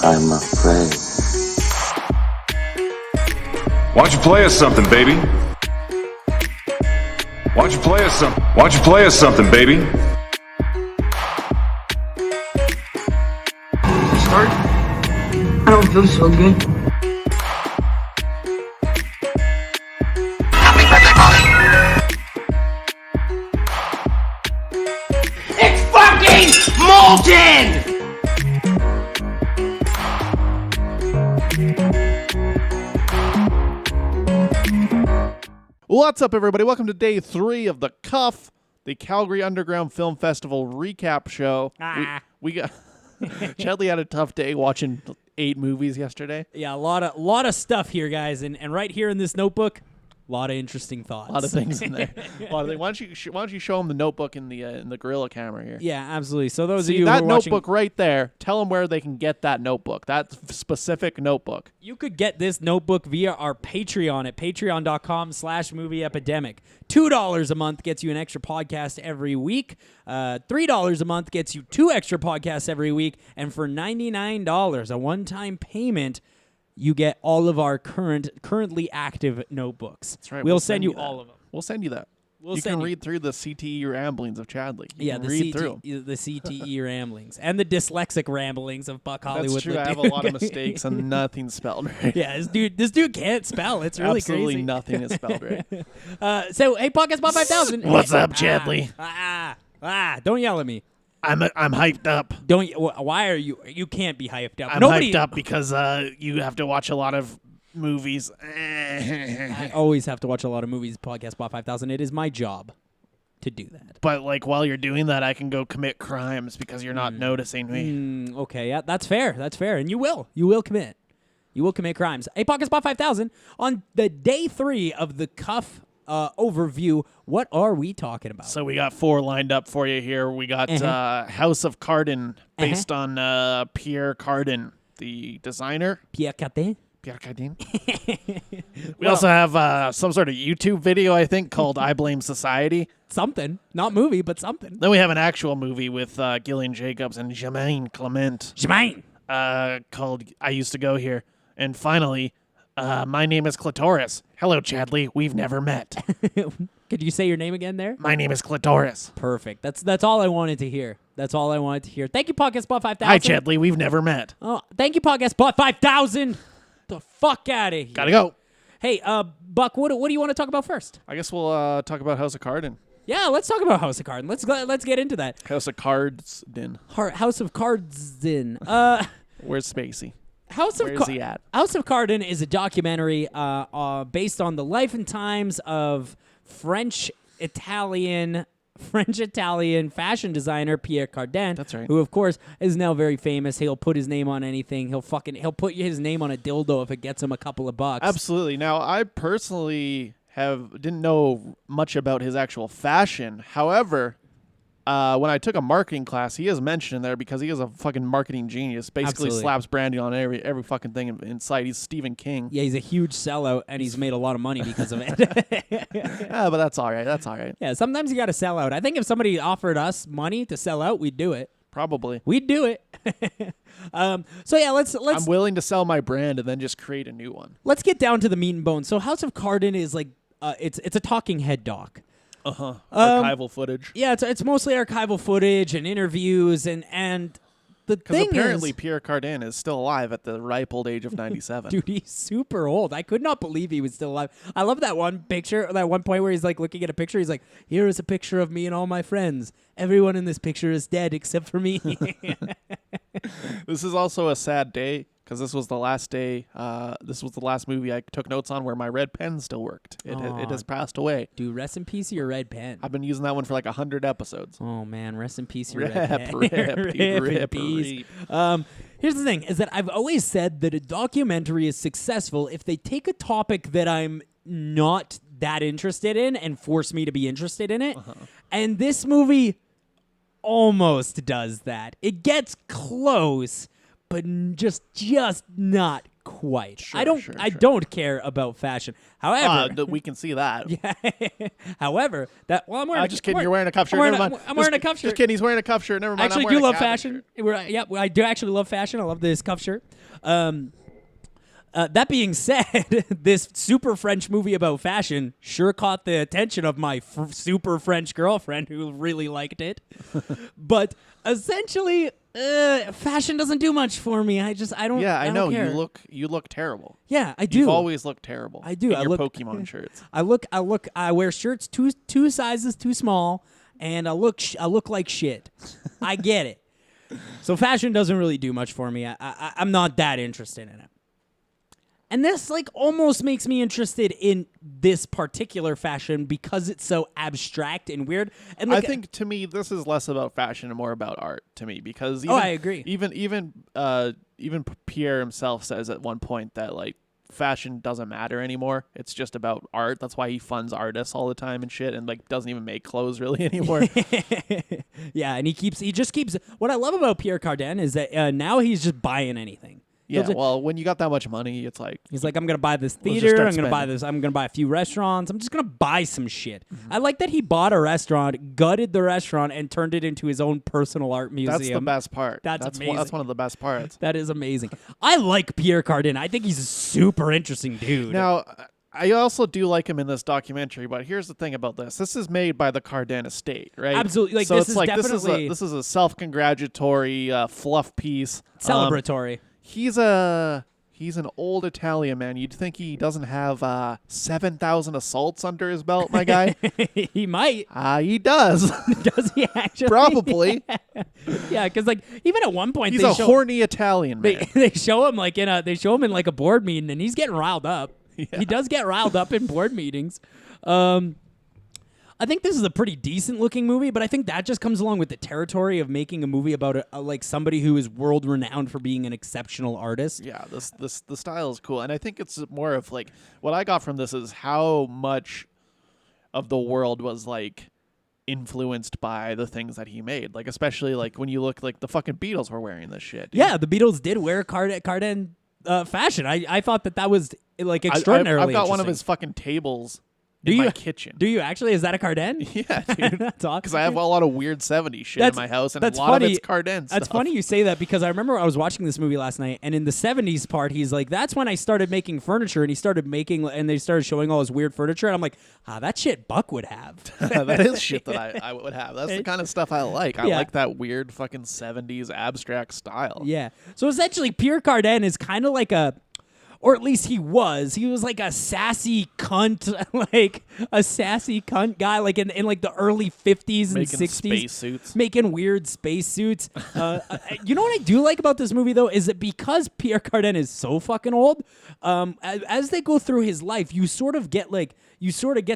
I'm afraid. Why don't you play us something, baby? Why don't you play us something? Why don't you play us something, baby? Start? I don't feel so good. It's fucking molten! What's up, everybody? Welcome to day 3 of the Cuff, the Calgary Underground Film Festival recap show. We got Chadley had a tough day watching 8 movies yesterday. Yeah, a lot of stuff here, guys, and right here in this notebook, a lot of interesting thoughts. A lot of things in there. A lot of things. Why don't you show them the notebook in the gorilla camera here? Yeah, absolutely. So those See of you that who are watching, notebook right there. Tell them where they can get that notebook. That specific notebook. you could get this notebook via our Patreon at patreon.com/movie epidemic. $2 a month gets you an extra podcast every week. $3 a month gets you 2 extra podcasts every week. And for $99, a one-time payment, you get all of our currently active notebooks. That's right. We'll send you that. all of them. We'll send you that. We'll you send can you. read through the CTE ramblings of Chadley. You can The read through. the CTE ramblings and the dyslexic ramblings of Buck Hollywood. That's true. I have a lot of mistakes and nothing's spelled right. Yeah, this dude can't spell. It's really Absolutely crazy. nothing is spelled right. So, hey, Podcast Bot 5000. What's up, Chadley? Don't yell at me. I'm hyped up. Why are you? You can't be hyped up. I'm hyped up because you have to watch a lot of movies. I always have to watch a lot of movies. Podcast Bot 5000. It is my job to do that. But like while you're doing that, I can go commit crimes because you're not noticing me. Okay, yeah, that's fair. That's fair, and you will commit. You will commit crimes. Hey, Podcast Bot 5000. On the day 3 of the Cuff overview, what are we talking about? So we got 4 lined up for you here. We got House of Cardin, based on Pierre Cardin, the designer. Pierre Cardin. Pierre Cardin. We also have some sort of YouTube video, I think, called I Blame Society. Something. Not movie, but something. Then we have an actual movie with Gillian Jacobs and Jermaine Clement. Jermaine. Called I Used to Go Here. And finally, my name is Clitoris. Hello, Chadley. We've never met. Could you say your name again there? My name is Clitoris. Perfect. That's all I wanted to hear. That's all I wanted to hear. Thank you, Podcast Bot 5000. Hi, Chadley. We've never met. Oh, thank you, Podcast Bot 5000. The fuck out of here. Gotta go. Hey, Buck, what do you want to talk about first? I guess we'll talk about House of Cardin. Yeah, let's talk about House of Cardin. Let's get into that. House of Cards. House of Cardin. Where's Spacey? Where's he at? House of Cardin is a documentary based on the life and times of French-Italian fashion designer Pierre Cardin. That's right. Who, of course, is now very famous. He'll put his name on anything. He'll put his name on a dildo if it gets him a couple of bucks. Absolutely. Now, I personally didn't know much about his actual fashion. However, when I took a marketing class, he is mentioned in there because he is a fucking marketing genius. Basically Absolutely. slaps branding on every fucking thing in sight. He's Stephen King. Yeah, he's a huge sellout, and he's made a lot of money because of it. But that's all right. That's all right. Yeah, sometimes you got to sell out. I think if somebody offered us money to sell out, we'd do it. Probably. We'd do it. So yeah, let's. I'm willing to sell my brand and then just create a new one. Let's get down to the meat and bones. So House of Cardin is like it's a talking head doc. Archival footage. Yeah, it's mostly archival footage and interviews and the thing apparently is, Pierre Cardin is still alive at the ripe old age of 97. dude, he's super old. I could not believe he was still alive. I love that one picture, that one point where he's like looking at a picture. He's like, "Here is a picture of me and all my friends. Everyone in this picture is dead except for me." This is also a sad day because this was the last day. This was the last movie I took notes on where my red pen still worked. It has passed away. Dude, rest in peace, your red pen. I've been using that one for like 100 episodes. Oh man, rest in peace, your Rip, red pen. rip, in peace. rip. Here's the thing: is that I've always said that a documentary is successful if they take a topic that I'm not that interested in and force me to be interested in it. And this movie almost does that. It gets close, but just not quite. Sure, I sure. don't care about fashion. However, We can see that. however, I'm wearing. Just kidding. You're wearing a cuff shirt. I'm Never wearing, mind. I'm wearing a cuff shirt. Just kidding. He's wearing a cuff shirt. Never mind. I actually I'm do wearing a love cabin fashion. shirt. I do actually love fashion. I love this cuff shirt. That being said, this super French movie about fashion sure caught the attention of my super French girlfriend who really liked it. But essentially, fashion doesn't do much for me. I don't. Yeah, I know. Care. You look terrible. Yeah, I do. You've always looked terrible. I do. In I your look Pokemon shirts. I wear shirts two sizes too small, and I look like shit. I get it. So fashion doesn't really do much for me. I'm not that interested in it. And this almost makes me interested in this particular fashion because it's so abstract and weird. And I think to me this is less about fashion and more about art to me because I agree. Even Pierre himself says at one point that fashion doesn't matter anymore. It's just about art. That's why he funds artists all the time and shit and doesn't even make clothes really anymore. Yeah, and he just keeps. What I love about Pierre Cardin is that now he's just buying anything. Yeah, well, when you got that much money, it's he's like, I'm gonna buy this just theater. start I'm gonna buy spending. this. I'm gonna buy a few restaurants. I'm just gonna buy some shit. I like that he bought a restaurant, gutted the restaurant, and turned it into his own personal art museum. That's the best part. That's amazing. That's one of the best parts. That is amazing. I like Pierre Cardin. I think he's a super interesting dude. Now, I also do like him in this documentary, but here's the thing about this. This is made by the Cardin estate, right? Absolutely. So this it's is definitely this is a self-congratulatory fluff piece. celebratory. He's an old Italian man. You'd think he doesn't have 7,000 assaults under his belt, my guy. He might. He does. Does he actually? Probably. Yeah, because even at one point He's they a show, horny Italian man. they show him in a board meeting, and he's getting riled up. Yeah. He does get riled up in board meetings. I think this is a pretty decent looking movie, but I think that just comes along with the territory of making a movie about somebody who is world renowned for being an exceptional artist. Yeah, the style is cool, and I think it's more of what I got from this is how much of the world was influenced by the things that he made, especially when you look the fucking Beatles were wearing this shit. Dude. Yeah, the Beatles did wear Cardin fashion. I thought that was extraordinarily. I've got one of interesting. his fucking tables in my kitchen. Do you actually? Is that a Cardin? Yeah, dude. That's awesome. Because I have a lot of weird 70s shit in my house, and a that's lot funny. of it's Cardin stuff. That's funny you say that because I remember I was watching this movie last night, and in the 70s part, he's like, that's when I started making furniture, and they started showing all his weird furniture, and I'm like, that shit Buck would have. That is shit that I would have. That's the kind of stuff I like. I Yeah. like that weird fucking 70s abstract style. Yeah. So essentially, Pierre Cardin is kind of like or at least he was like a sassy cunt, a sassy cunt guy, in the early 50s and Making 60s. spacesuits. Making weird spacesuits. You know what I do like about this movie, though, is that because Pierre Cardin is so fucking old, as they go through his life, you sort of get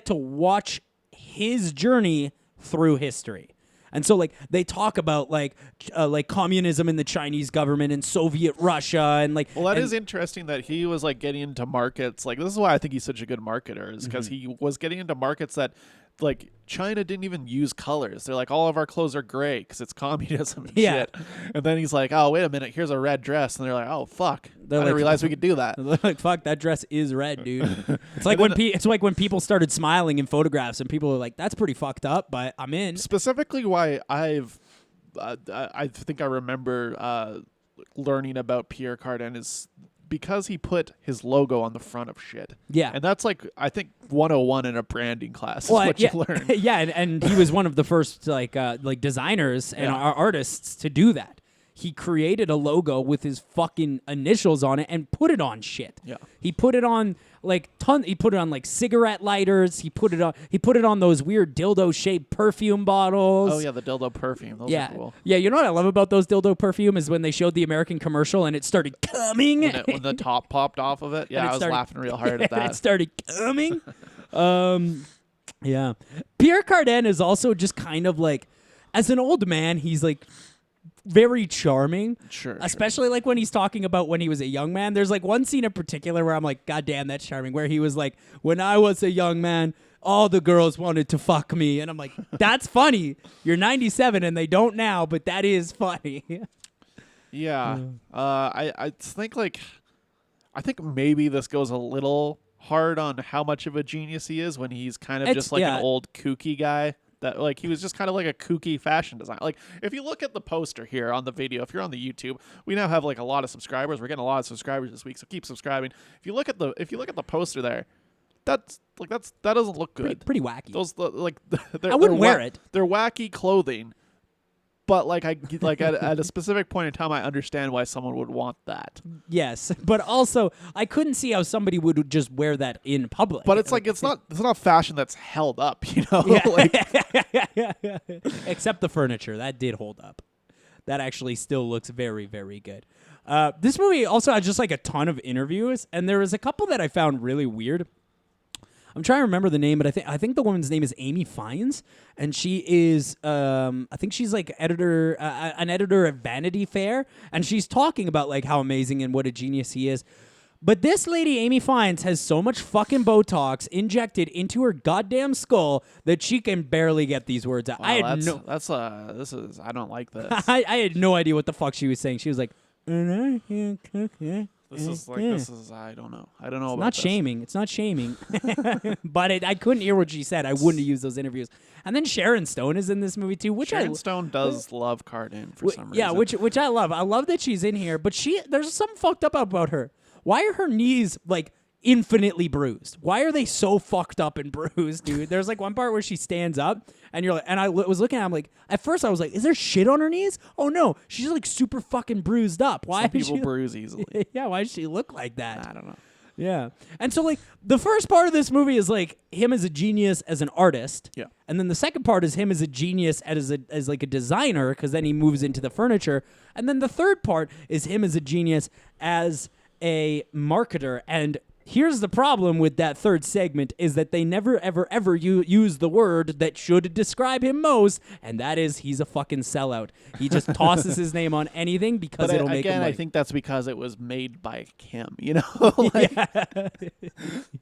to watch his journey through history. And so, they talk about communism in the Chinese government and Soviet Russia and Well, that is interesting that he was getting into markets. This is why I think he's such a good marketer, is because he was getting into markets that China didn't even use colors. They're all of our clothes are gray because it's communism and Yeah. shit. And then he's like, oh, wait a minute, here's a red dress. And they're like, oh, fuck. They're I didn't like- realize we could do that. They're like, fuck, that dress is red, dude. It's like when people started smiling in photographs and people are like, that's pretty fucked up, but I'm in. Specifically why I think I remember learning about Pierre Cardin is because he put his logo on the front of shit. Yeah. And that's I think 101 in a branding class is what yeah, you learn. Yeah, and he was one of the first designers and artists to do that. He created a logo with his fucking initials on it and put it on shit. Yeah. He put it on he put it on cigarette lighters. He put it on those weird dildo shaped perfume bottles. Oh yeah, the dildo perfume. Those are cool. Yeah, you know what I love about those dildo perfume is when they showed the American commercial and it started coming. When the top popped off of it. Yeah, And it I was started- laughing real hard at and that. it started coming. Yeah. Pierre Cardin is also just kind of as an old man, he's very charming. Sure. Especially when he's talking about when he was a young man. There's one scene in particular where I'm like, God damn, that's charming. Where he was like, when I was a young man, all the girls wanted to fuck me. And I'm like, that's funny. You're 97 and they don't now, but that is funny. Yeah. I think I think maybe this goes a little hard on how much of a genius he is when he's kind of just like an old kooky guy. That like he was just kind of like a kooky fashion designer. Like if you look at the poster here on the video, if you're on the YouTube, we now have like a lot of subscribers. We're getting a lot of subscribers this week, so keep subscribing. If you look at the poster there, that doesn't look good. Pretty wacky. Those I wouldn't wear it. They're wacky clothing, but like at a specific point in time, I understand why someone would want that. Yes, but also I couldn't see how somebody would just wear that in public. But it's like it's not fashion that's held up, you know. Yeah. Like, except the furniture that did hold up. That actually still looks very, very good. This movie also has just like a ton of interviews, and there was a couple that I found really weird. I'm trying to remember the name, but I think the woman's name is Amy Fiennes, and she is I think she's like an editor at Vanity Fair, and she's talking about like how amazing and what a genius he is. But this lady, Amy Fiennes, has so much fucking Botox injected into her goddamn skull that she can barely get these words out. wow, I don't like this. I had no idea what the fuck she was saying. She was like, This is I don't know. I don't know. It's not shaming, but I couldn't hear what she said. I wouldn't have used those interviews. And then Sharon Stone is in this movie too, which Sharon Stone does love Cardin for some reason. Yeah, which I love. I love that she's in here, but there's something fucked up about her. Why are her knees like infinitely bruised? Why are they so fucked up and bruised, dude? There's like one part where she stands up, and you're like, and I was looking at him like, at first I was like, is there shit on her knees? Oh no, she's like super fucking bruised up. Why Some did people she bruise easily? Yeah, why does she look like that? I don't know. Yeah. And so like the first part of this movie is like him as a genius as an artist. Yeah. And then the second part is him as a genius as like a designer, because then he moves into the furniture. And then the third part is him as a genius as a marketer. And here's the problem with that third segment is that they never, ever, ever use the word that should describe him most, and that is he's a fucking sellout. He just tosses his name on anything because it'll make him money. I think that's because it was made by him, you know? Like,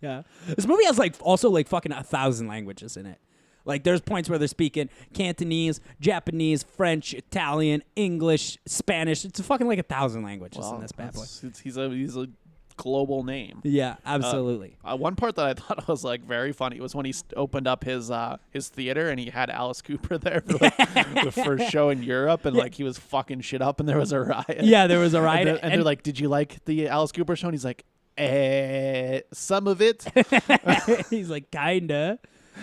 yeah. This movie has like also like fucking 1,000 languages in it. Like there's points where they're speaking Cantonese, Japanese, French, Italian, English, Spanish. It's fucking like 1,000 languages in this bad boy. He's a global name. Yeah, absolutely. One part that I thought was like very funny was when he opened up his theater and he had Alice Cooper there for like the first show in Europe, and like he was fucking shit up and there was a riot. Yeah, there was a riot. And they're like, "Did you like the Alice Cooper show?" And he's like, some of it. He's like, kinda.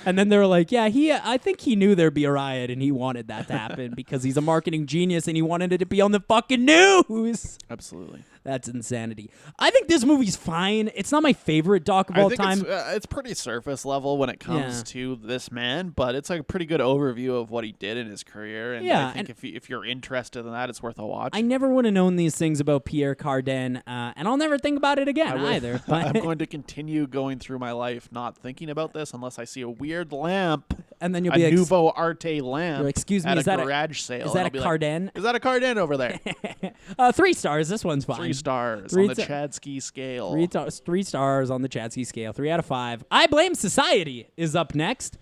And then they were like, yeah, I think he knew there'd be a riot and he wanted that to happen because he's a marketing genius and he wanted it to be on the fucking news. Absolutely. That's insanity. I think this movie's fine. It's not my favorite doc of all time. It's pretty surface level when it comes to this man, but it's like a pretty good overview of what he did in his career. And I think if you're interested in that, it's worth a watch. I never would have known these things about Pierre Cardin, and I'll never think about it again either. I'm going to continue going through my life not thinking about this unless I see a weird lamp, and then you'll be Nouveau Arte lamp. Excuse me, at is that garage sale? Is that a Cardin? Like, is that a Cardin over there? 3 stars. This one's fine. 3 stars on the Chadsky scale. 3 stars on the Chadsky scale. 3 out of 5. I Blame Society is up next.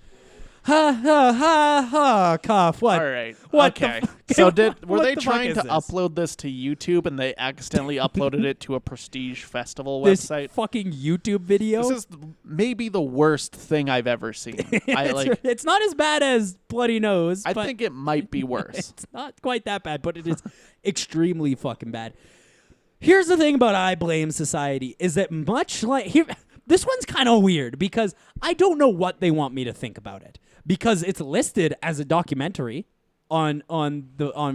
Ha ha ha ha! Cough. What? All right. What? Okay. So were they the trying to fuck is this? upload this to YouTube and they accidentally uploaded it to a prestige festival This website? fucking YouTube video. This is maybe the worst thing I've ever seen. It's not as bad as Bloody Nose. I but think it might be worse. It's not quite that bad, but it is extremely fucking bad. Here's the thing about I Blame Society is that much like this one's kind of weird because I don't know what they want me to think about it because it's listed as a documentary on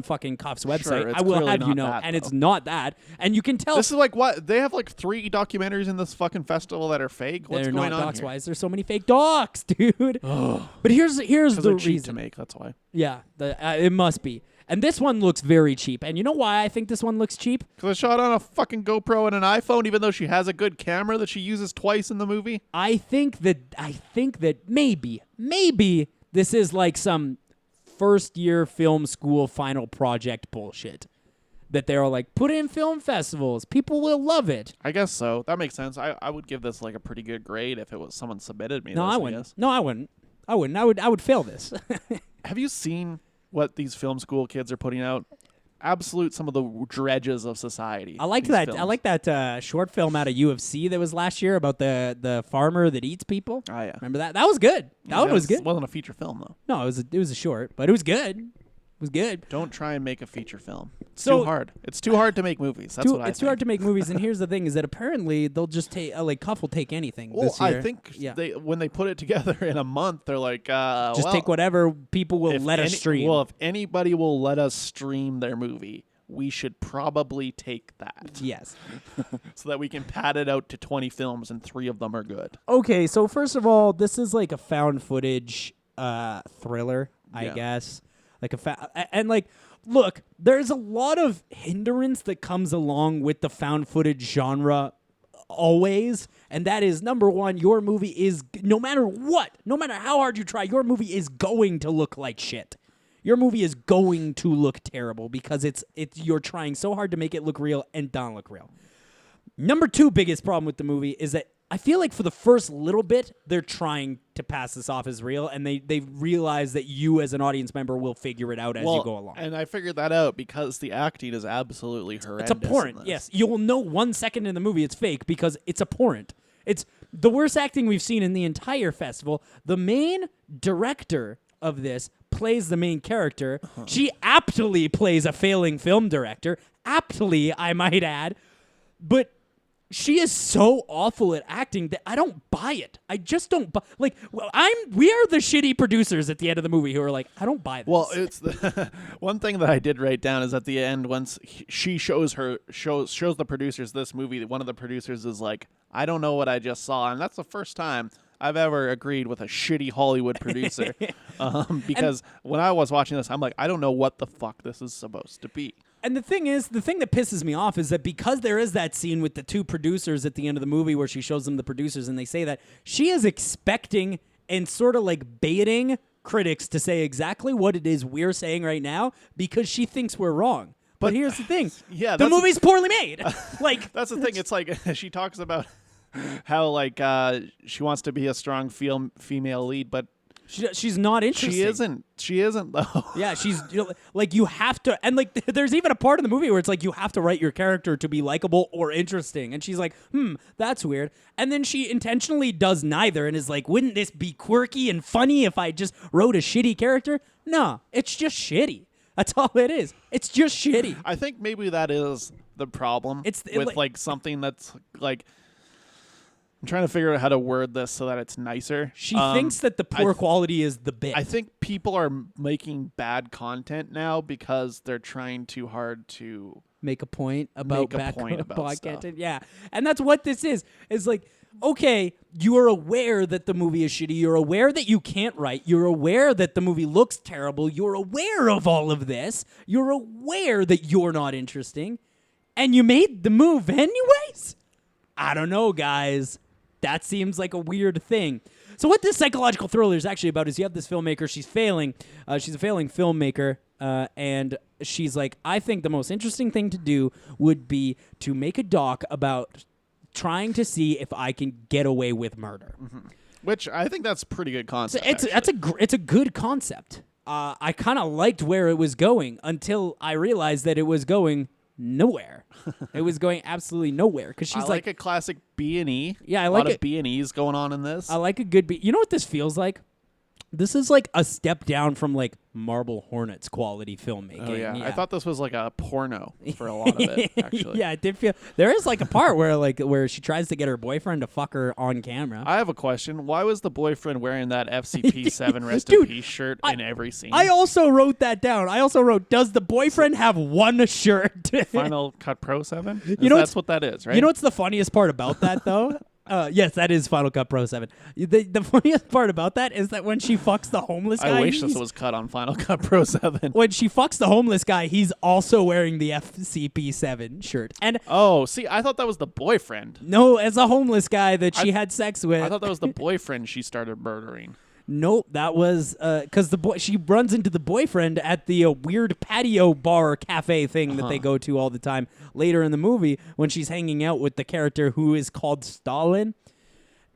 fucking Cuff's website. Sure, I will have you know, that, and though. it's not that, and you can tell This is like what they have like 3 documentaries in this fucking festival that are fake. What's they're going not on docs. here? Why is there so many fake docs, dude? But here's the They're cheap reason to make. That's why. Yeah, it must be. And this one looks very cheap. And you know why I think this one looks cheap? Because I shot on a fucking GoPro and an iPhone, even though she has a good camera that she uses twice in the movie. I think that maybe this is like some first year film school final project bullshit. That they're like, put it in film festivals. People will love it. I guess so. That makes sense. I would give this like a pretty good grade if it was someone submitted me. No, this, I wouldn't. No, I wouldn't. I would fail this. Have you seen what these film school kids are putting out? absolute some of the dredges of society. I like these that. films. I like that short film out of UFC that was last year about the farmer that eats people. Oh, yeah. Remember that? That was good. That one was good. Wasn't a feature film though. No, it was a short, but it was good. It was good. Don't try and make a feature film. It's So- too hard. It's too hard to make movies. That's what I think. It's too hard to make movies, and here's the thing: is that apparently they'll just take like Cuff will take anything. Well, this year. I think yeah. when they put it together in a month, they're like, Just well, take whatever people will if let us stream. Well, if anybody will let us stream their movie, we should probably take that yes. so that we can pad it out to 20 films and 3 of them are good. Okay, so first of all, this is like a found footage thriller, I Yeah. guess. Like and like, look, there's a lot of hindrance that comes along with the found footage genre always, and that is number one, your movie is no matter what, no matter how hard you try, your movie is going to look like shit. Your movie is going to look terrible because it's you're trying so hard to make it look real and don't look real. Number two biggest problem with the movie is that I feel like for the first little bit, they're trying to pass this off as real, and they realize that you as an audience member will figure it out as you go along. And I figured that out because the acting is absolutely horrendous. It's abhorrent, yes. You will know 1 second in the movie it's fake because it's abhorrent. It's the worst acting we've seen in the entire festival. The main director of this plays the main character. She aptly plays a failing film director. Aptly, I might add. But she is so awful at acting that I don't buy it. I just don't buy. Like, we are the shitty producers at the end of the movie who are like, I don't buy this. Well, it's the one thing that I did write down is at the end, once she shows the producers this movie, one of the producers is like, I don't know what I just saw. And that's the first time I've ever agreed with a shitty Hollywood producer. Because when I was watching this, I'm like, I don't know what the fuck this is supposed to be. And the thing that pisses me off is that because there is that scene with the two producers at the end of the movie where she shows them the producers and they say that, she is expecting and sort of like baiting critics to say exactly what it is we're saying right now because she thinks we're wrong. But here's the thing. Yeah, the that's movie's poorly made. Like That's the thing. It's like she talks about how like she wants to be a strong female lead, but she's not interesting. She isn't though. Yeah, she's like you have to, and like there's even a part of the movie where it's like you have to write your character to be likable or interesting, and she's like, that's weird, and then she intentionally does neither, and is like, wouldn't this be quirky and funny if I just wrote a shitty character? No, it's just shitty. That's all it is. It's just shitty. I think maybe that is the problem. With like something that's like. I'm trying to figure out how to word this so that it's nicer. She thinks that the poor quality is the bit. I think people are making bad content now because they're trying too hard to make a point about bad stuff. content. Yeah. And that's what this is. It's like, okay, you are aware that the movie is shitty. You're aware that you can't write. You're aware that the movie looks terrible. You're aware of all of this. You're aware that you're not interesting. And you made the move anyways? I don't know, guys. That seems like a weird thing. So what this psychological thriller is actually about is you have this filmmaker. She's failing. She's a failing filmmaker. And she's like, I think the most interesting thing to do would be to make a doc about trying to see if I can get away with murder. Mm-hmm. Which I think that's a pretty good concept. It's a good concept. I kind of liked where it was going until I realized that it was going nowhere. It was going absolutely nowhere because she's like a classic B&E. Yeah, I a like lot of B&Es going on in this. I like a good beat. You know what this feels like? This is like a step down from like Marble Hornets quality filmmaking. Oh yeah. I thought this was like a porno for a lot of it. Actually, yeah, it did feel. There is like a part where she tries to get her boyfriend to fuck her on camera. I have a question. Why was the boyfriend wearing that FCP7 Rest Dude, in Peace shirt in every scene? I also wrote that down. I also wrote, does the boyfriend have one shirt? Final Cut Pro 7. That's what that is, right? You know what's the funniest part about that though? Yes, that is Final Cut Pro 7. The funniest part about that is that when she fucks the homeless guy... I wish this was cut on Final Cut Pro 7. When she fucks the homeless guy, he's also wearing the FCP7 shirt. And oh, see, I thought that was the boyfriend. no, as a homeless guy that she had sex with. I thought that was the boyfriend she started murdering. Nope, that was because she runs into the boyfriend at the weird patio bar cafe thing that they go to all the time later in the movie when she's hanging out with the character who is called Stalin.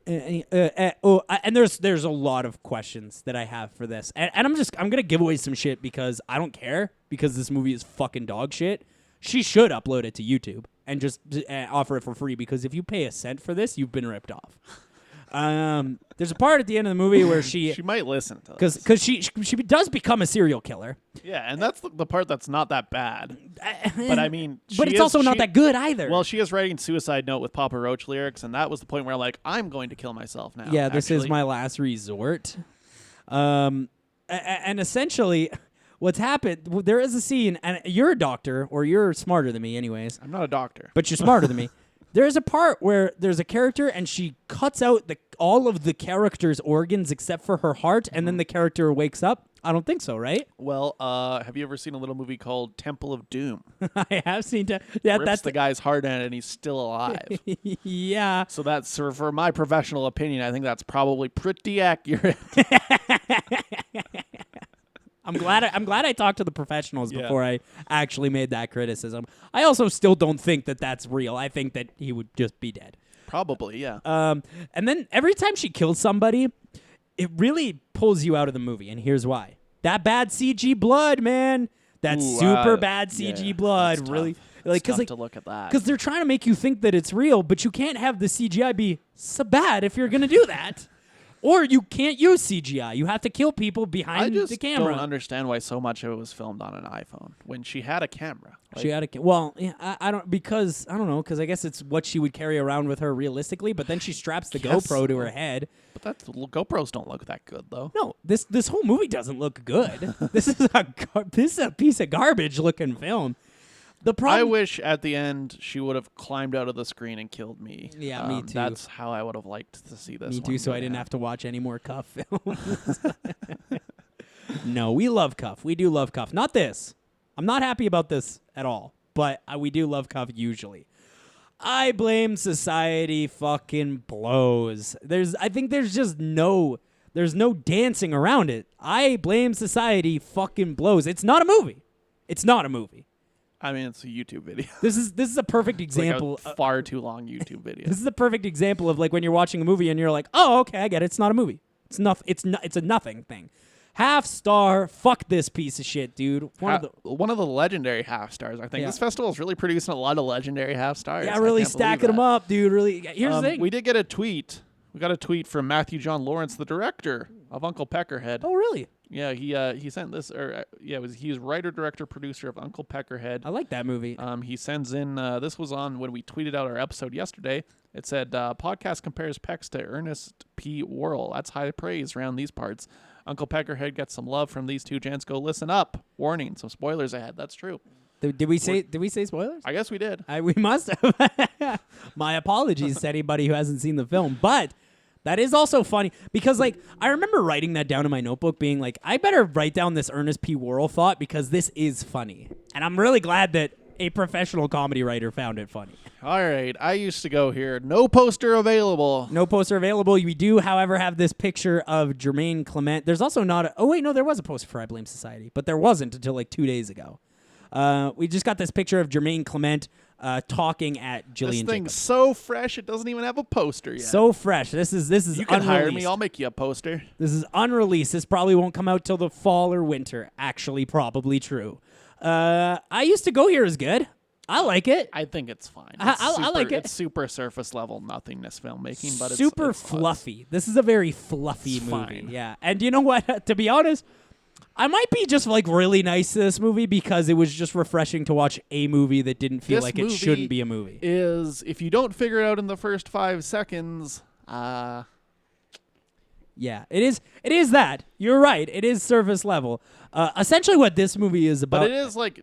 And there's a lot of questions that I have for this, and I'm gonna give away some shit because I don't care, because this movie is fucking dog shit. She should upload it to YouTube and just offer it for free, because if you pay a cent for this, you've been ripped off. There's a part at the end of the movie where she might listen to this. because she does become a serial killer. Yeah, and that's the part that's not that bad. But I mean, but it's also not that good either. Well, she is writing Suicide Note with Papa Roach lyrics, and that was the point where I'm like, I'm going to kill myself now. Yeah, this is actually. my last resort. And essentially, what's happened, there is a scene, and you're a doctor, or you're smarter than me anyways, I'm not a doctor. but you're smarter than me. There's a part where there's a character, and she cuts out all of the character's organs except for her heart, and then the character wakes up. I don't think so, right? Well, have you ever seen a little movie called Temple of Doom? I have seen that. Yeah, Rips that's the guy's heart out and he's still alive. yeah. So that's for my professional opinion, I think that's probably pretty accurate. I'm glad I talked to the professionals before I actually made that criticism. I also still don't think that that's real. I think that he would just be dead. Probably, yeah. And then every time she kills somebody, it really pulls you out of the movie, and here's why. That bad CG blood, man. That super bad CG blood that's really tough. like It's tough cuz to look at that. Cuz they're trying to make you think that it's real, but you can't have the CGI be so bad if you're going to do that. Or you can't use CGI. You have to kill people behind the camera. I don't understand why so much of it was filmed on an iPhone when she had a camera. She had a well, yeah, I don't know, because I guess it's what she would carry around with her realistically. But then she straps the GoPro to her head. But GoPros don't look that good though. No, this whole movie doesn't look good. This is a piece of garbage looking film. The problem, I wish at the end she would have climbed out of the screen and killed me. Yeah, me too. That's how I would have liked to see this. Me one too, so go I didn't down. have to watch any more Cuff films. No, we love Cuff. We do love Cuff. Not this. I'm not happy about this at all, but we do love Cuff usually. I blame society fucking blows. I think there's no dancing around it. I blame society fucking blows. It's not a movie. It's not a movie. I mean, it's a YouTube video. This is a perfect It's like example. a far too long YouTube video. This is a perfect example of like when you're watching a movie and you're like, oh, okay, I get it. It's not a movie. It's a nothing thing. Half star. Fuck this piece of shit, dude. One of the legendary half stars. I think Yeah. this festival is really producing a lot of legendary half stars. yeah, I really can't believe stacking them that. up, dude. Really. Here's the thing. We did get a tweet. We got a tweet from Matthew John Lawrence, the director of Uncle Peckerhead. Oh, really? Yeah, he sent this, he's writer, director, producer of Uncle Peckerhead. I like that movie. He sends in, this was on when we tweeted out our episode yesterday. It said, podcast compares Pecs to Ernest P. Worrell. That's high praise around these parts. Uncle Peckerhead gets some love from these two gents. Go listen up. Warning, some spoilers ahead. That's true. Did we say spoilers? I guess we did. We must have. My apologies to anybody who hasn't seen the film, but that is also funny because, like, I remember writing that down in my notebook, being like, I better write down this Ernest P. Worrell thought because this is funny, and I'm really glad that a professional comedy writer found it funny. All right, I used to go here. No poster available. No poster available. We do, however, have this picture of Jermaine Clement. There's also not. There was a poster for I Blame Society, but there wasn't until like 2 days ago. We just got this picture of Jermaine Clement talking at Jillian This thing's Jacobs. so fresh, it doesn't even have a poster yet. So fresh. This is you can hire me. unreleased. I'll make you a poster. This is unreleased. This probably won't come out till the fall or winter. Actually, probably true. I used to go here is good. I like it. I think it's fine. I like it. It's super surface level nothingness filmmaking, but Super it's fluffy. This is a very fluffy It's movie. fine. Yeah. And you know what? To be honest, I might be just like really nice to this movie because it was just refreshing to watch a movie that didn't feel This like it movie shouldn't be a movie. Is if you don't figure it out in the first 5 seconds, Yeah, it is. It is that. You're right. It is surface level. Essentially, what this movie is about. but it is like,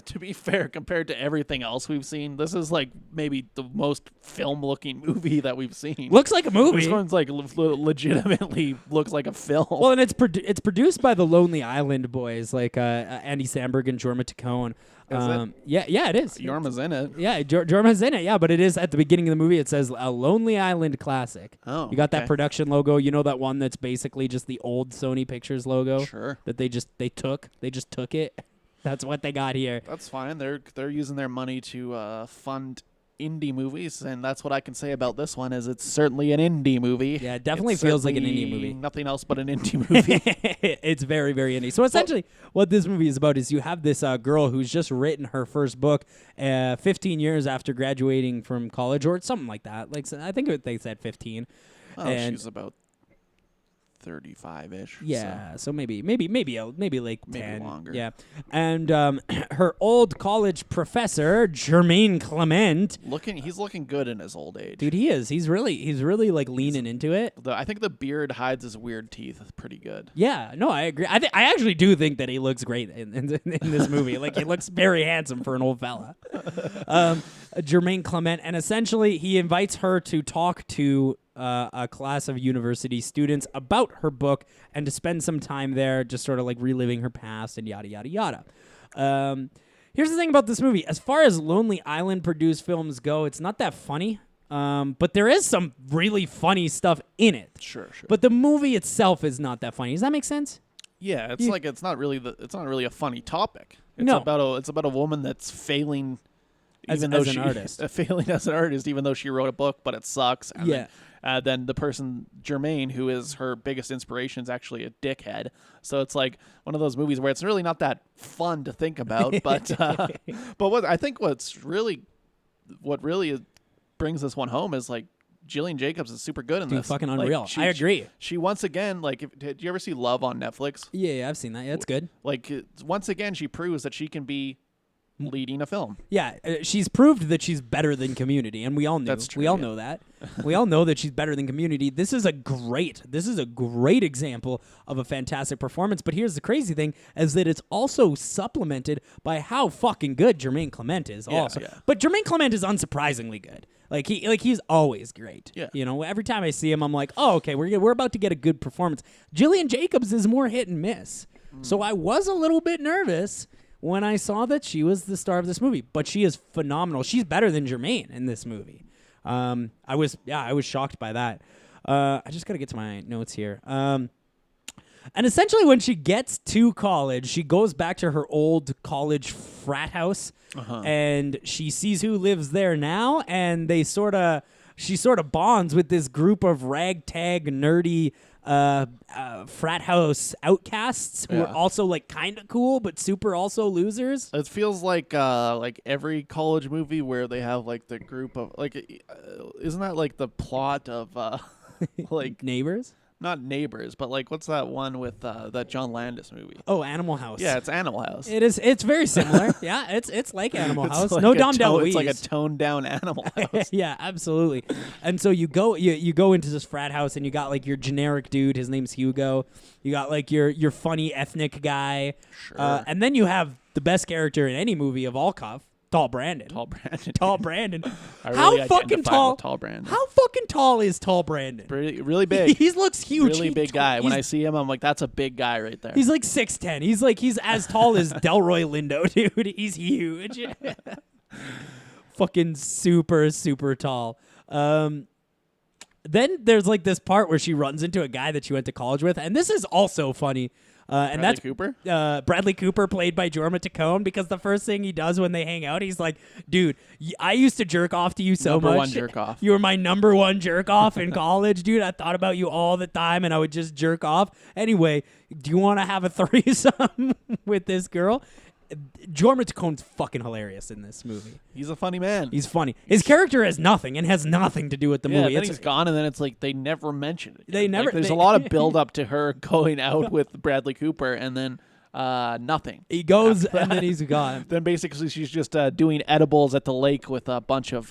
to be fair, compared to everything else we've seen, this is like maybe the most film-looking movie that we've seen. Looks like a movie. This one's like legitimately looks like a film. Well, and it's produced by the Lonely Island boys, like Andy Samberg and Jorma Taccone. Is it? Yeah, it is. Yorma's in it. Yeah, Jorma's in it. Yeah, but it is at the beginning of the movie. It says a Lonely Island classic. Oh, you got that okay. production logo. You know that one that's basically just the old Sony Pictures logo. Sure. That they just took it. That's what they got here. That's fine. They're using their money to fund indie movies, and that's what I can say about this one. Is it's certainly an indie movie. Yeah, it definitely It's feels like an certainly indie movie. Nothing else but an indie movie. It's very, very indie. So essentially, what this movie is about is you have this girl who's just written her first book 15 years after graduating from college, or something like that. Like I think they said 15. Oh, And- she's about 35-ish. Yeah, so maybe like 10. longer. Yeah, and her old college professor, Jermaine Clement. He's looking good in his old age. Dude, he is. He's really like leaning into it. I think the beard hides his weird teeth. It's pretty good. Yeah, no, I agree. I actually do think that he looks great in this movie. Like, he looks very handsome for an old fella. Jermaine Clement, and essentially he invites her to talk to a class of university students about her book and to spend some time there, just sort of like reliving her past and yada yada yada. Here's the thing about this movie: as far as Lonely Island produced films go, it's not that funny. But there is some really funny stuff in it. Sure. But the movie itself is not that funny. Does that make sense? Yeah, it's like it's not really a funny topic. It's No. about a woman that's failing As even though an she artist. failing as an artist, even though she wrote a book, but it sucks. And Yeah. then the person Jermaine, who is her biggest inspiration, is actually a dickhead. So it's like one of those movies where it's really not that fun to think about. But what really brings this one home is like Jillian Jacobs is super good in Dude, this. fucking Like, unreal. I agree. She once again, like, did you ever see Love on Netflix? Yeah, I've seen that. Yeah, it's good. Like, once again, she proves that she can be leading a film. Yeah, she's proved that she's better than Community, and we all knew. That's true, We all yeah. know that. We all know that she's better than Community. This is a great example of a fantastic performance. But here's the crazy thing: is that it's also supplemented by how fucking good Jermaine Clement is. Also, yeah. but Jermaine Clement is unsurprisingly good. He's always great. Yeah. You know, every time I see him, I'm like, oh, okay, we're about to get a good performance. Jillian Jacobs is more hit and miss. So I was a little bit nervous when I saw that she was the star of this movie, but she is phenomenal. She's better than Jermaine in this movie. I was shocked by that. I just gotta get to my notes here. And essentially, when she gets to college, she goes back to her old college frat house, and she sees who lives there now, and she sort of bonds with this group of ragtag nerdy frat house outcasts who are also like kind of cool but super also losers. It feels like every college movie where they have like the group of like, isn't that like the plot of like Neighbors. not Neighbors, but like what's that one with that John Landis movie? Oh, Animal House. Yeah, it's Animal House. It is. It's very similar. Yeah, it's like Animal It's House. like No a Dom DeLuise. It's like a toned down Animal House. Yeah, absolutely. And so you go into this frat house, and you got like your generic dude. His name's Hugo. You got like your funny ethnic guy. Sure. And then you have the best character in any movie of all cuff, Tall Brandon. Tall Brandon. Tall Brandon. I really How fucking identify tall? with Tall Brandon. How fucking tall is Tall Brandon? Really big. He looks huge. Really He's big guy. When I he's- see him, I'm like, that's a big guy right there. He's like 6'10". He's as tall as Delroy Lindo, dude. He's huge. Fucking super, super tall. Then there's like this part where she runs into a guy that she went to college with, and this is also funny. And Bradley that's Cooper? Bradley Cooper, played by Jorma Taccone, because the first thing he does when they hang out, he's like, "Dude, I used to jerk off to you so Number much. one jerk off. You were my number one jerk off in college, dude. I thought about you all the time, and I would just jerk off. Anyway, do you want to have a threesome with this girl?" Jorma Taccone's fucking hilarious in this movie. He's a funny man. He's funny. His character has nothing and has nothing to do with the yeah, movie. then It's- he's gone, and then it's like they never mention it. They never- There's they- a lot of build up to her going out with Bradley Cooper, and then nothing. he goes and then he's gone. Then basically she's just doing edibles at the lake with a bunch of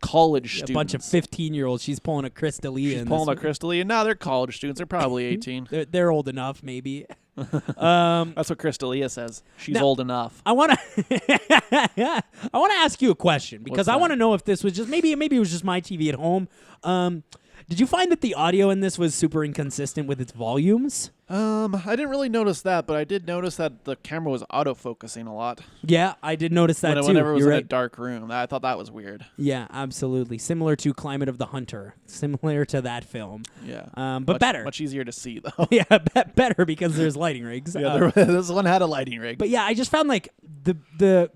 college A students. bunch of 15-year-olds. She's pulling a Chris D'Elia. She's in pulling this a Crystal. And now they're college students. They're probably 18. They're old enough, maybe. That's what Chris D'Elia says. She's Now- old enough. I want to ask you a question, because What's I that? want to know if this was just maybe it was just my TV at home. Did you find that the audio in this was super inconsistent with its volumes? I didn't really notice that, but I did notice that the camera was autofocusing a lot Yeah, I did notice that too. whenever it was You're in a right. dark room. I thought that was weird. Yeah, absolutely. Similar to Climate of the Hunter. Similar to that film. Yeah. But Much- better. Much easier to see, though. Yeah, better because there's lighting rigs. Yeah, this one had a lighting rig. But yeah, I just found like the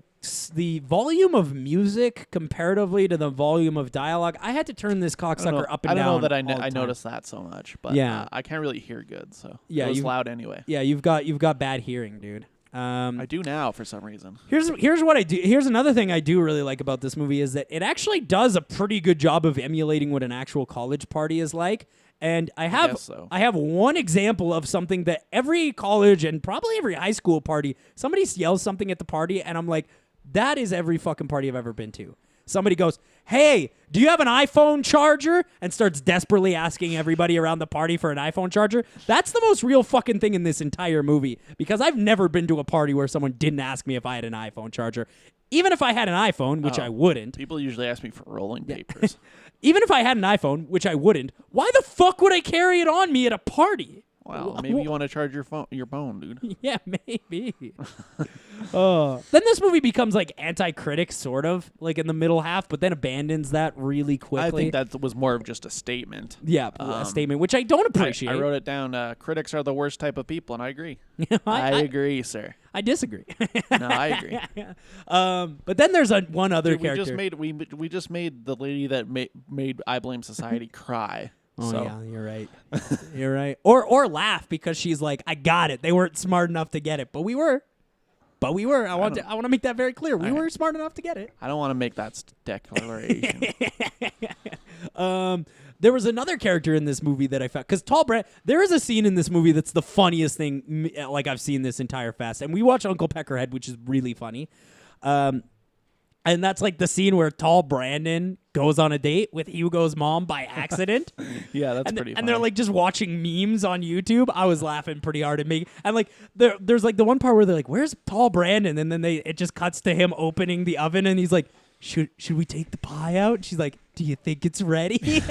the volume of music comparatively to the volume of dialogue, I had to turn this cocksucker up and down. I don't know that all the I time. noticed that so much, but Yeah. I can't really hear good, so Yeah, it was you- loud anyway. Yeah, you've got bad hearing, dude. I do now for some reason. Here's what I do. Here's another thing I do really like about this movie is that it actually does a pretty good job of emulating what an actual college party is like. And I guess so. have one example of something that every college and probably every high school party, somebody yells something at the party, and I'm like, that is every fucking party I've ever been to. Somebody goes, "Hey, do you have an iPhone charger?" and starts desperately asking everybody around the party for an iPhone charger. That's the most real fucking thing in this entire movie, because I've never been to a party where someone didn't ask me if I had an iPhone charger. Even if I had an iPhone, which I wouldn't. People usually ask me for rolling papers. Even if I had an iPhone, which I wouldn't, why the fuck would I carry it on me at a party? Well, maybe you want to charge your phone, dude. Yeah, maybe. Then this movie becomes like anti-critic, sort of, like in the middle half, but then abandons that really quickly. I think that was more of just a statement. Yeah, a statement, which I don't appreciate. I wrote it down. Critics are the worst type of people, and I agree. I agree, sir. I disagree. No, I agree. But then there's one other Dude, character. we just made the lady that made I Blame Society cry. Oh so. yeah, you're right. You're right. Or laugh because she's like, I got it. They weren't smart enough to get it, but we were. I want to make that very clear. We were smart enough to get it. I don't want to make that declaration. There was another character in this movie that I found, because there is a scene in this movie that's the funniest thing like I've seen this entire fest, and we watch Uncle Peckerhead, which is really funny. And that's like the scene where tall Brandon goes on a date with Hugo's mom by accident. Yeah, that's and pretty funny. And they're like just watching memes on YouTube. I was laughing pretty hard at me. And like there's like the one part where they're like, "Where's tall Brandon?" And then it just cuts to him opening the oven, and he's like, Should we take the pie out? She's like, "Do you think it's ready?"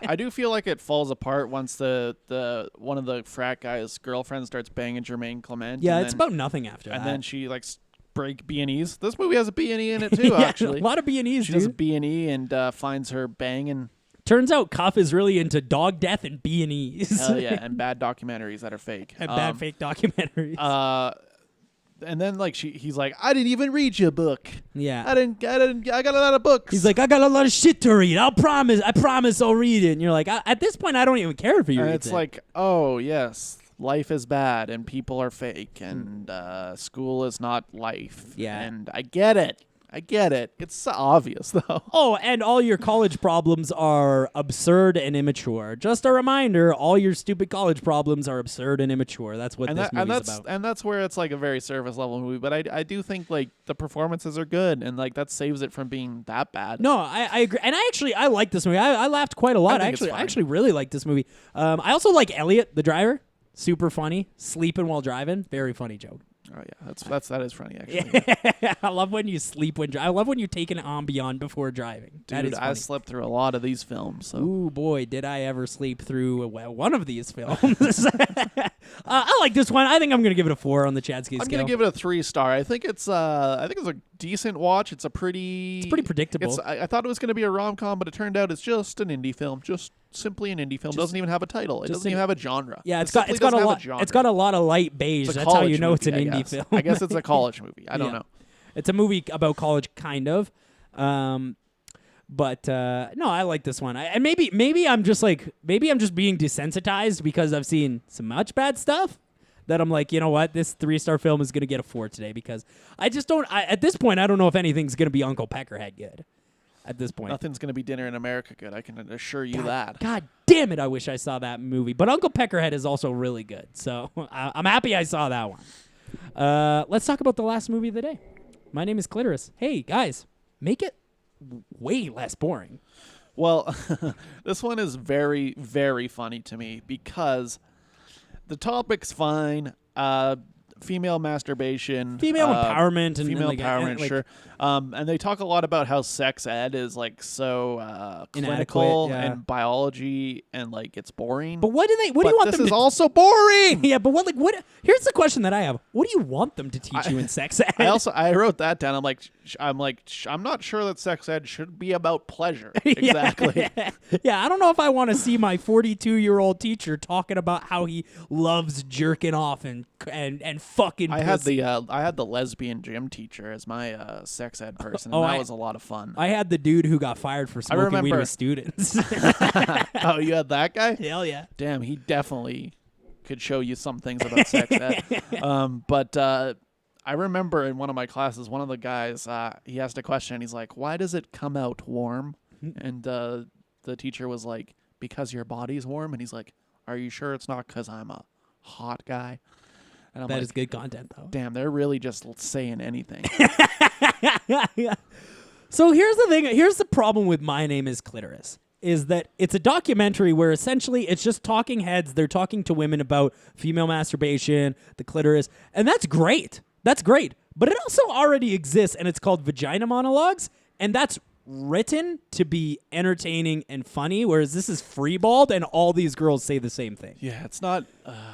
I do feel like it falls apart once the one of the frat guys' girlfriend starts banging Jermaine Clement. Yeah, and it's then, about nothing after that. And then she like break B&Es. This movie has a B&E in it too, actually. A lot of B&Es, She does a dude. B&E and finds her banging. Turns out Cuff is really into dog death and B&Es. Hell yeah, and bad documentaries that are fake. And bad fake documentaries. And then like he's like, "I didn't even read your book. Yeah. I got a lot of books." He's like, "I got a lot of shit to read. I promise I'll read it." And you're like, at this point, I don't even care if you and read it's it. like, "Oh yes, life is bad and people are fake and school is not life." Yeah. And I get it. It's so obvious though. Oh, and all your college problems are absurd and immature. Just a reminder, all your stupid college problems are absurd and immature. That's what this movie's about. And that's where it's like a very surface level movie. But I do think like the performances are good and like that saves it from being that bad. No, I agree. And I like this movie. I laughed quite a lot. I think it's I fine. actually really like this movie. I also like Elliot, the driver. Super funny. Sleeping while driving. Very funny joke. Oh yeah, that is funny actually. I love when you sleep when I love when you take an Ambien before driving. That is Dude, funny. I slept through a lot of these films. So. Ooh boy, did I ever sleep through one of these films. I like this one. I think I'm gonna give it a 4 on the Chadsky scale. I'm gonna give it a 3-star. I think it's a decent watch. It's pretty predictable. I thought it was gonna be a rom-com, but it turned out it's just an indie film. Just simply an indie film. Doesn't even have a title. It doesn't even have a genre. Yeah, It simply it's got a doesn't have lot. genre. It's got a lot of light beige. It's a That's how you college know it's an movie, I indie guess. film. I guess it's a college movie. I don't know. It's a movie about college, kind of. But no, I like this one. And maybe I'm just being desensitized because I've seen so much bad stuff that I'm like, you know what, this 3-star film is gonna get a 4 today because I just don't. At this point, I don't know if anything's gonna be Uncle Peckerhead good. At this point, Nothing's gonna be Dinner in America good. I can assure you that. God damn it! I wish I saw that movie. But Uncle Peckerhead is also really good, so I'm happy I saw that one. Let's talk about the last movie of the day. My name is Clitoris. Hey guys, make it way less boring. Well, this one is very, very funny to me because the topic's fine. Female masturbation, Female empowerment, and female like, empowerment, like, sure. And they talk a lot about how sex ed is like so Inadequate, clinical yeah. and biology, and like it's boring. But what do you But want this them is to? also boring. Yeah, but what? Here's the question that I have: what do you want them to teach you in sex ed? I wrote that down. I'm not sure that sex ed should be about pleasure. Exactly. Yeah, I don't know if I want to see my 42-year-old teacher talking about how he loves jerking off and and fucking. I had pussy. the lesbian gym teacher as my sex ed person, and Oh, that I- was a lot of fun. I had the dude who got fired for smoking weed remember- with students. Oh, you had that guy? Hell yeah. Damn, he definitely could show you some things about sex ed. But I remember in one of my classes, one of the guys, he asked a question. He's like, "Why does it come out warm?" And the teacher was like, "Because your body's warm." And he's like, "Are you sure it's not because I'm a hot guy?" And I'm That like, is good content, though. damn, they're really just saying anything. Yeah. So here's the thing. Here's the problem with My Name is Clitoris. Is that it's a documentary where essentially it's just talking heads. They're talking to women about female masturbation, the clitoris, and that's great. That's great. But it also already exists, and it's called Vagina Monologues, and that's written to be entertaining and funny, whereas this is freeballed, and all these girls say the same thing. Yeah, it's not.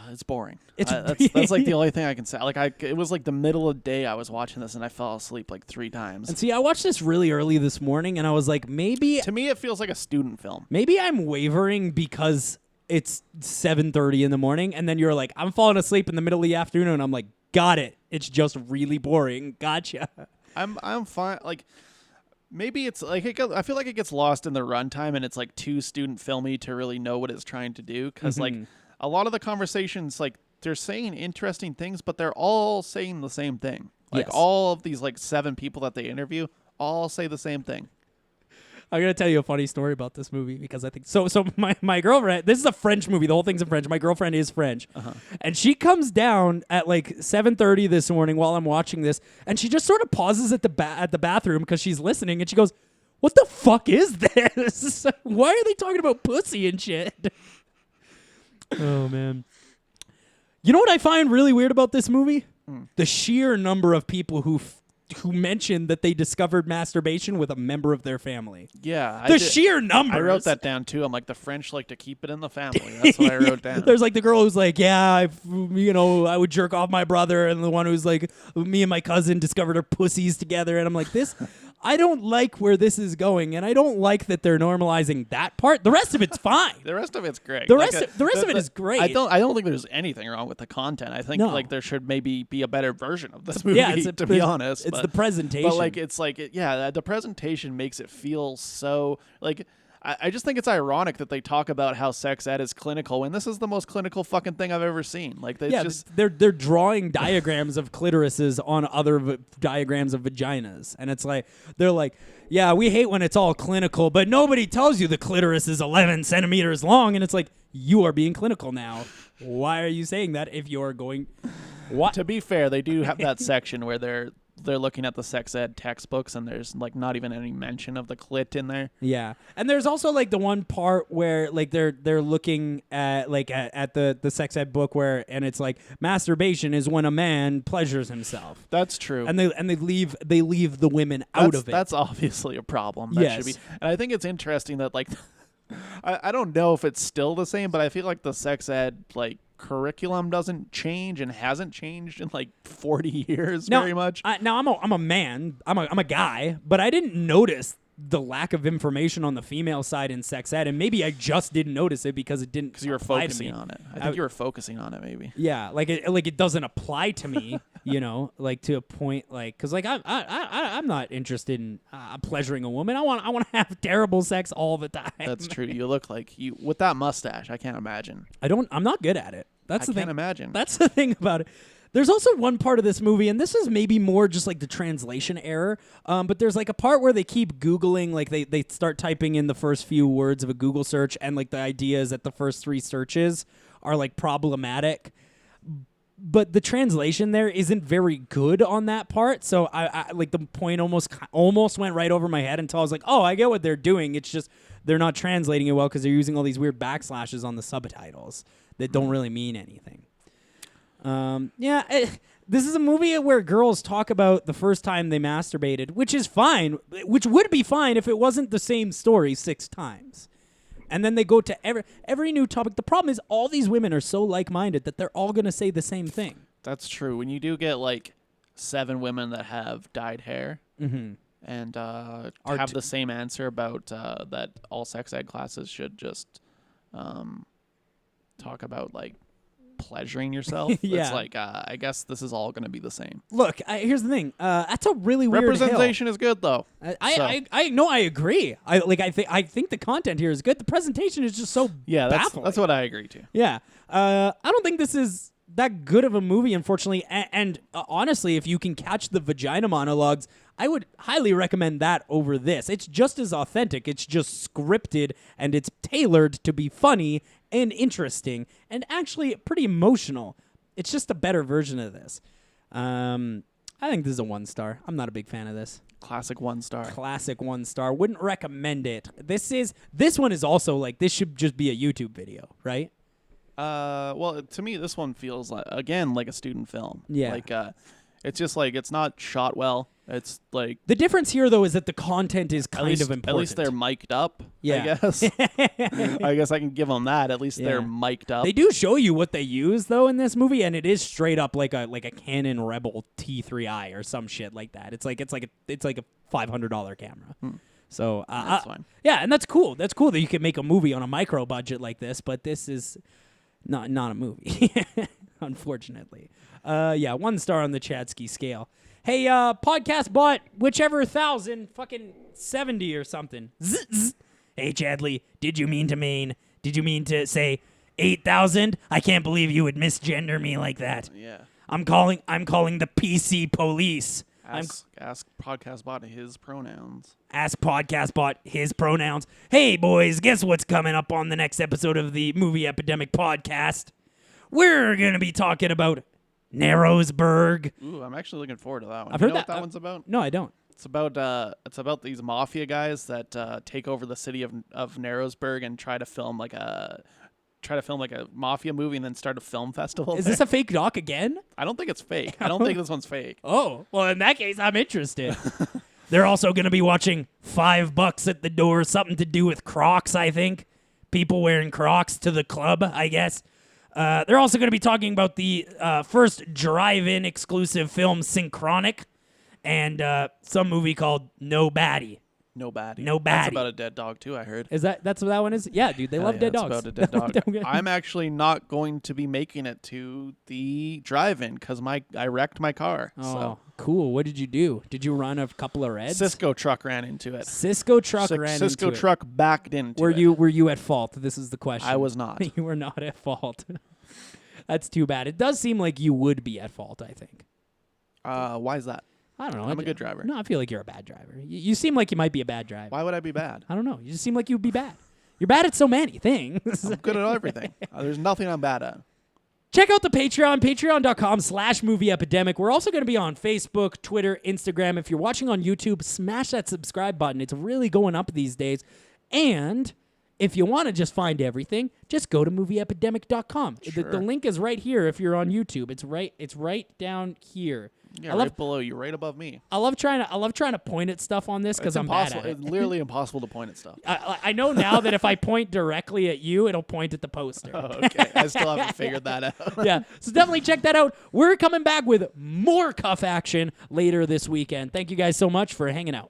It's boring. It's that's like the only thing I can say. Like it was like the middle of the day I was watching this and I fell asleep like 3 times. And see, I watched this really early this morning, and I was like, maybe To me, it feels like a student film. I'm wavering because it's 7:30 in the morning, and then you're like, I'm falling asleep in the middle of the afternoon, and I'm like, got it. It's just really boring. Gotcha. I'm fine. Like maybe it's like I feel like it gets lost in the runtime and it's like too student filmy to really know what it's trying to do. Because like a lot of the conversations, like they're saying interesting things, but they're all saying the same thing. Like Yes. all of these like 7 people that they interview all say the same thing. I'm gonna tell you a funny story about this movie because I think so. My girlfriend. This is a French movie. The whole thing's in French. My girlfriend is French, and she comes down at like 7:30 this morning while I'm watching this, and she just sort of pauses at the bathroom because she's listening, and she goes, "What the fuck is this? Why are they talking about pussy and shit?" Oh man. You know what I find really weird about this movie? The sheer number of people who mentioned that they discovered masturbation with a member of their family. Yeah. The sheer numbers. I wrote that down too. I'm like, the French like to keep it in the family. That's what I wrote down. There's like the girl who's like, yeah, I would jerk off my brother, and the one who's like, me and my cousin discovered our pussies together, and I'm like, this. I don't like where this is going, and I don't like that they're normalizing that part. The rest of it's fine. The rest of it's great. The rest of it is great. I don't think there's anything wrong with the content. I think No. like there should maybe be a better version of this movie. Yeah, to be honest, it's but- the presentation. But like the presentation makes it feel so like. I just think it's ironic that they talk about how sex ed is clinical when this is the most clinical fucking thing I've ever seen. Like they just they're drawing diagrams of clitorises on other diagrams of vaginas, and it's like they're like, yeah, we hate when it's all clinical, but nobody tells you the clitoris is 11 centimeters long, and it's like, you are being clinical now. Why are you saying that if you're going? What? to be fair, they do have that section where they're looking at the sex ed textbooks and there's like not even any mention of the clit in there. Yeah, and there's also like the one part where like they're looking at like at the sex ed book where, and it's like masturbation is when a man pleasures himself. That's true. And they leave the women out of it. That's obviously a problem. That should be. Yes. And I think it's interesting that like I don't know if it's still the same, but I feel like the sex ed like curriculum doesn't change and hasn't changed in like 40 years very much. Now I'm a man. I'm a guy, but I didn't notice the lack of information on the female side in sex ed, and maybe I just didn't notice it because it didn't. Because you were apply to focusing me. on it. I think you were focusing on it maybe. Yeah, like it doesn't apply to me, you know, like to a point, like because like I'm not interested in pleasuring a woman. I want to have terrible sex all the time. That's true. You look like you with that mustache. I can't imagine. I'm not good at it. That's I the thing. can't imagine. That's the thing about it. There's also one part of this movie, and this is maybe more just like the translation error, but there's like a part where they keep Googling, like they start typing in the first few words of a Google search, and like the idea is that the first 3 searches are like problematic. But the translation there isn't very good on that part, so I like the point almost went right over my head until I was like, oh, I get what they're doing. It's just they're not translating it well because they're using all these weird backslashes on the subtitles that don't really mean anything. This is a movie where girls talk about the first time they masturbated, which is fine, which would be fine if it wasn't the same story 6 times. And then they go to every new topic. The problem is all these women are so like-minded that they're all going to say the same thing. That's true. When you do get like 7 women that have dyed hair and have the same answer about that all sex ed classes should just talk about like pleasuring yourself, Yeah. it's like I guess this is all going to be the same. Look, here's the thing. That's a really weird hill. Representation is good though. I agree. I think the content here is good. The presentation is just so baffling. That's what I agree to. Yeah. I don't think this is that good of a movie, unfortunately. And honestly, if you can catch the vagina monologues, I would highly recommend that over this. It's just as authentic. It's just scripted, and it's tailored to be funny and interesting and actually pretty emotional. It's just a better version of this. I think this is a 1 star. I'm not a big fan of this. Classic 1 star. Classic 1 star. Wouldn't recommend it. This one is also like, this should just be a YouTube video, right? Well, to me, this one feels like a student film. Yeah. Like, it's just like it's not shot well. It's like The difference here, though, is that the content is kind of important. At least they're mic'd up. Yeah. I guess. I guess I can give them that. At least they're mic'd up. They do show you what they use though in this movie, and it is straight up like a Canon Rebel T3i or some shit like that. It's like a $500 camera. So That's fine. Yeah, and that's cool. That's cool that you can make a movie on a micro budget like this, but this is not a movie, unfortunately. 1 star on the Chadsky scale. Hey, podcast bot, whichever 1,000, fucking 70 or something. Zzz. Hey, Chadley, did you mean to say 8,000? I can't believe you would misgender me like that. Yeah. I'm calling the PC police. Ask podcast bot his pronouns. Ask podcast bot his pronouns. Hey, boys, guess what's coming up on the next episode of the Movie Epidemic podcast? We're going to be talking about Narrowsburg. Ooh, I'm actually looking forward to that one. I've You heard know what that- that one's about? No, I don't. It's about these mafia guys that take over the city of Narrowsburg and try to film like a mafia movie and then start a film festival. Is there. this a fake doc again? I don't think it's fake. I don't think this one's fake. Oh, well, in that case, I'm interested. They're also going to be watching $5 at the door, something to do with Crocs, I think. People wearing Crocs to the club, I guess. They're also going to be talking about the first drive-in exclusive film, Synchronic, and some movie called No Baddie. No baddie. No That's baddie. about a dead dog too, I heard. That's what that one is? Yeah, dude, they love dead it's dogs. about a dead dog. Don't get- I'm actually not going to be making it to the drive-in because I wrecked my car. Oh, So cool. What did you do? Did you run a couple of reds? Cisco truck ran into it. Cisco truck ran Cisco into it. truck backed into Were it. you at fault? This is the question. I was not. You were not at fault. That's too bad. It does seem like you would be at fault, I think. Why is that? I don't know. I'm a good driver. No, I feel like you're a bad driver. You seem like you might be a bad driver. Why would I be bad? I don't know. You just seem like you would be bad. You're bad at so many things. I'm good at everything. There's nothing I'm bad at. Check out the Patreon, patreon.com/movie epidemic. We're also going to be on Facebook, Twitter, Instagram. If you're watching on YouTube, smash that subscribe button. It's really going up these days. And if you want to just find everything, just go to movieepidemic.com. Sure. The link is right here if you're on YouTube. It's right down here. Yeah, right below you, right above me. I love trying to point at stuff on this because I'm bad at it. It's literally impossible to point at stuff. I know now that if I point directly at you, it'll point at the poster. Oh, okay. I still haven't figured that out. Yeah, so definitely check that out. We're coming back with more cuff action later this weekend. Thank you guys so much for hanging out.